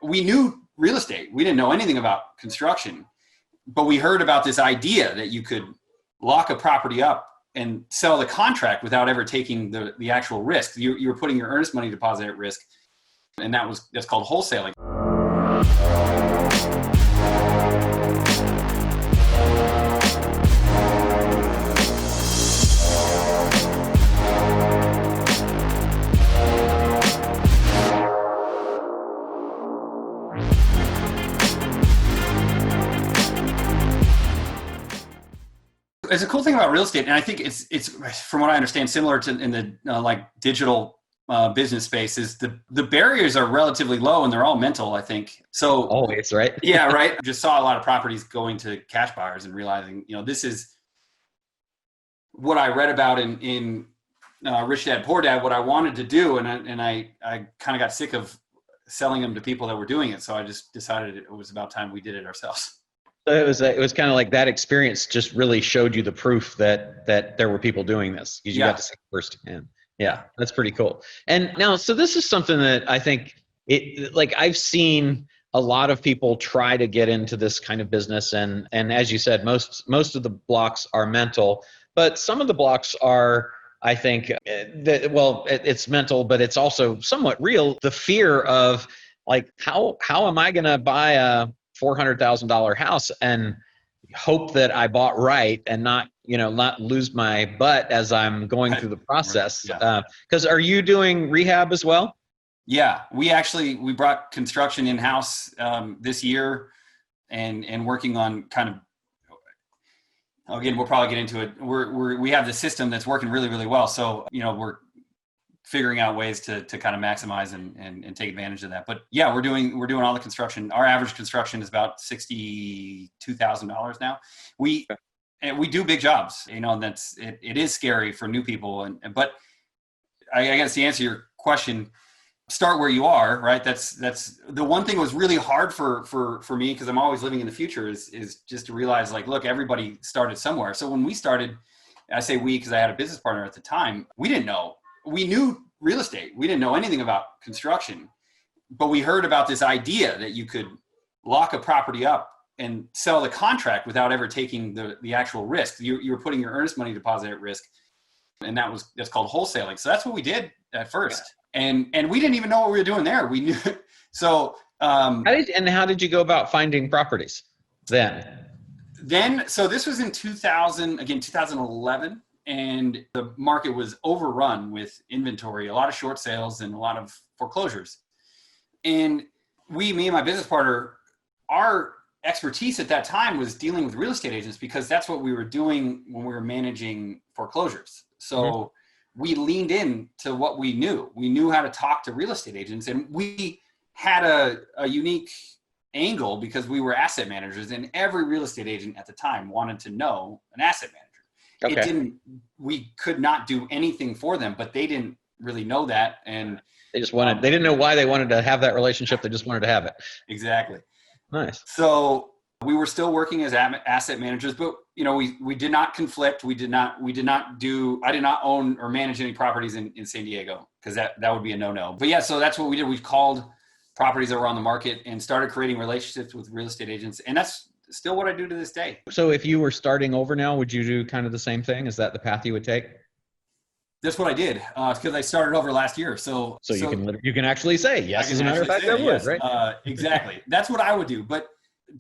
we knew real estate. We didn't know anything about construction, but we heard about this idea that you could lock a property up and sell the contract without ever taking the actual risk. You were putting your earnest money deposit at risk, and that's called wholesaling. It's a cool thing about real estate, and I think it's from what I understand, similar to in the like digital business space, is the barriers are relatively low and they're all mental, I think. So always, right? Yeah, right. Just saw a lot of properties going to cash buyers and realizing, this is what I read about in Rich Dad Poor Dad, what I wanted to do, and I kind of got sick of selling them to people that were doing it, so I just decided it was about time we did it ourselves. So it was kind of like that experience just really showed you the proof that there were people doing this, because you got to see it firsthand. Yeah, that's pretty cool. And now, so this is something that I think I've seen a lot of people try to get into this kind of business, and as you said, most of the blocks are mental, but some of the blocks are, I think, it's mental, but it's also somewhat real. The fear of like, how am I going to buy a $400,000 house and hope that I bought right and not lose my butt as I'm going through the process. Because are you doing rehab as well? Yeah, we brought construction in-house this year and working on kind of, again, we'll probably get into it. We have the system that's working really, really well. So, we're figuring out ways to kind of maximize and take advantage of that. But yeah, we're doing all the construction. Our average construction is about $62,000 now. We do big jobs, and it is scary for new people. But I guess to answer your question, start where you are, right? That's the one thing that was really hard for me, because I'm always living in the future, is just to realize, like, look, everybody started somewhere. So when we started, I say we because I had a business partner at the time, we didn't know. We knew real estate. We didn't know anything about construction, but we heard about this idea that you could lock a property up and sell the contract without ever taking the actual risk. You were putting your earnest money deposit at risk, and that's called wholesaling. So that's what we did at first, and we didn't even know what we were doing there. We knew. So how did you go about finding properties then? So this was in 2011. And the market was overrun with inventory, a lot of short sales and a lot of foreclosures. And me and my business partner, our expertise at that time was dealing with real estate agents, because that's what we were doing when we were managing foreclosures. So we leaned in to what we knew. We knew how to talk to real estate agents, and we had a unique angle because we were asset managers, and every real estate agent at the time wanted to know an asset manager. Okay. We could not do anything for them, but they didn't really know that. And they didn't know why they wanted to have that relationship. They just wanted to have it. Exactly. Nice. So we were still working as asset managers, but we did not conflict. I did not own or manage any properties in San Diego, because that would be a no-no. But yeah, so that's what we did. We called properties that were on the market and started creating relationships with real estate agents. And that's still what I do to this day. So if you were starting over now, would you do kind of the same thing? Is that the path you would take? That's what I did, because I started over last year. So you can actually say yes. As a matter of fact, I would, yes, right? Exactly. That's what I would do. But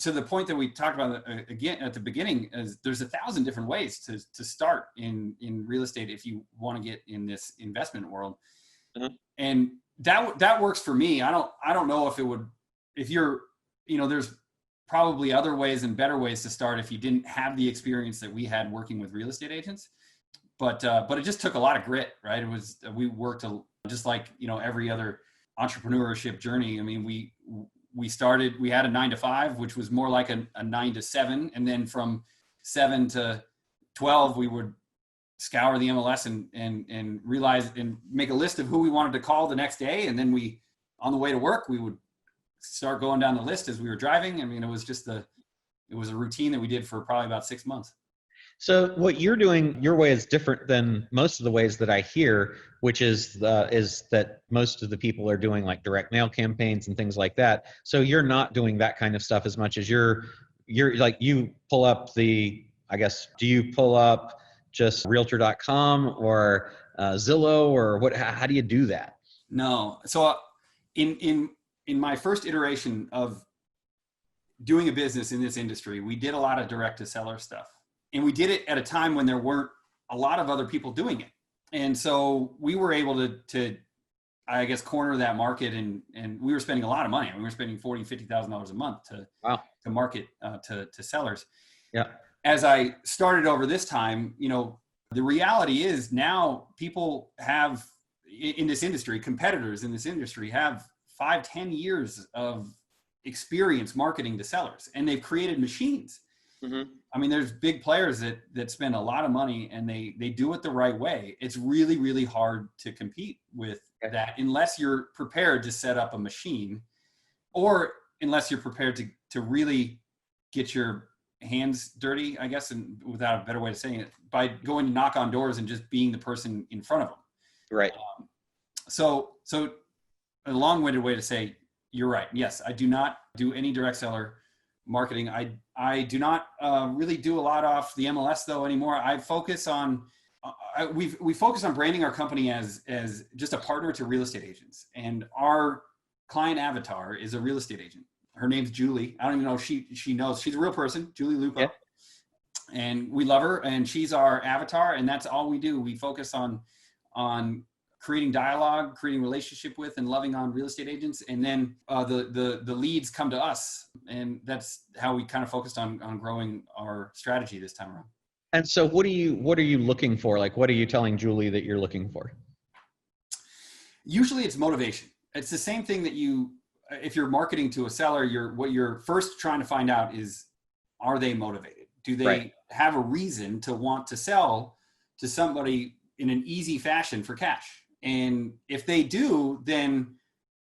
to the point that we talked about again at the beginning, is there's 1,000 different ways to start in real estate if you want to get in this investment world. Uh-huh. And that works for me. I don't know if it would, if you're, there's probably other ways and better ways to start if you didn't have the experience that we had working with real estate agents. But it just took a lot of grit, right? We worked just like, every other entrepreneurship journey. I mean, we started, we had a 9 to 5, which was more like a 9 to 7. And then from 7 to 12, we would scour the MLS and realize and make a list of who we wanted to call the next day. And then on the way to work, we would start going down the list as we were driving. I mean, it was a routine that we did for probably about 6 months. So what you're doing, your way is different than most of the ways that I hear, which is that most of the people are doing like direct mail campaigns and things like that. So you're not doing that kind of stuff as much as you're like, you pull up I guess, do you pull up just realtor.com or Zillow, or what, how do you do that? No. So in my first iteration of doing a business in this industry, we did a lot of direct to seller stuff. And we did it at a time when there weren't a lot of other people doing it. And so we were able to I guess, corner that market, and we were spending a lot of money. We were spending $40,000, $50,000 a month to market to sellers. Yeah. As I started over this time, the reality is now people have in this industry, competitors in this industry have 5-10 years of experience marketing to sellers, and they've created machines. Mm-hmm. I mean, there's big players that spend a lot of money, and they do it the right way. It's really, really hard to compete with that unless you're prepared to set up a machine, or unless you're prepared to really get your hands dirty, I guess, and without a better way of saying it, by going to knock on doors and just being the person in front of them. Right. So a long-winded way to say, you're right. Yes, I do not do any direct seller marketing. I do not really do a lot off the MLS though anymore. I focus on we focus on branding our company as just a partner to real estate agents, and our client avatar is a real estate agent. Her name's Julie. I don't even know if she knows. She's a real person, Julie Lupo. Yeah. And we love her, and she's our avatar, and that's all we do. We focus on creating dialogue, creating relationship with, and loving on real estate agents. And then the leads come to us. And that's how we kind of focused on growing our strategy this time around. And so what are you looking for? Like, what are you telling Julie that you're looking for? Usually it's motivation. It's the same thing that if you're marketing to a seller, what you're first trying to find out is, are they motivated? Do they have a reason to want to sell to somebody in an easy fashion for cash? And if they do, then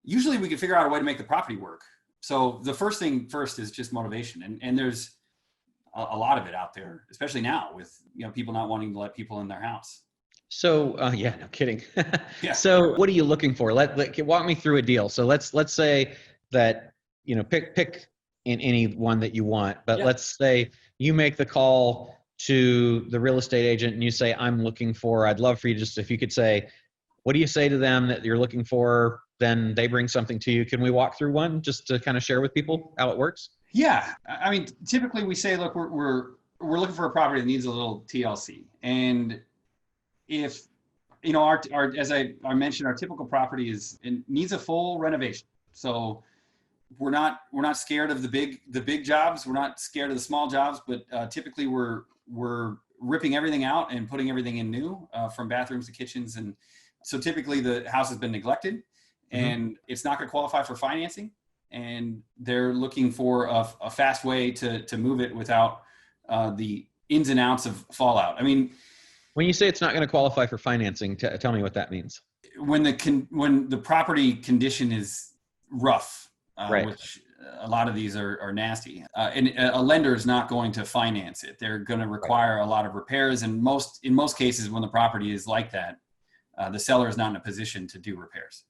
usually we can figure out a way to make the property work. So the first thing first is just motivation. And there's a lot of it out there, especially now with people not wanting to let people in their house. So no kidding. Yeah. So what are you looking for? Walk me through a deal. So let's say that pick in any one that you want, but let's say you make the call to the real estate agent and you say, I'd love for you if you could say, what do you say to them that you're looking for? Then they bring something to you. Can we walk through one just to kind of share with people how it works? Yeah. I mean, typically we say, look, we're looking for a property that needs a little TLC. And if, as I mentioned, our typical property needs a full renovation. So we're not scared of the big jobs. We're not scared of the small jobs, but typically we're ripping everything out and putting everything in new, from bathrooms to kitchens. And so typically the house has been neglected, and it's not going to qualify for financing. And they're looking for a fast way to move it without the ins and outs of fallout. I mean, when you say it's not going to qualify for financing, tell me what that means. When the property condition is rough, which a lot of these are nasty, and a lender is not going to finance it. They're going to require a lot of repairs, and in most cases, when the property is like that, the seller is not in a position to do repairs.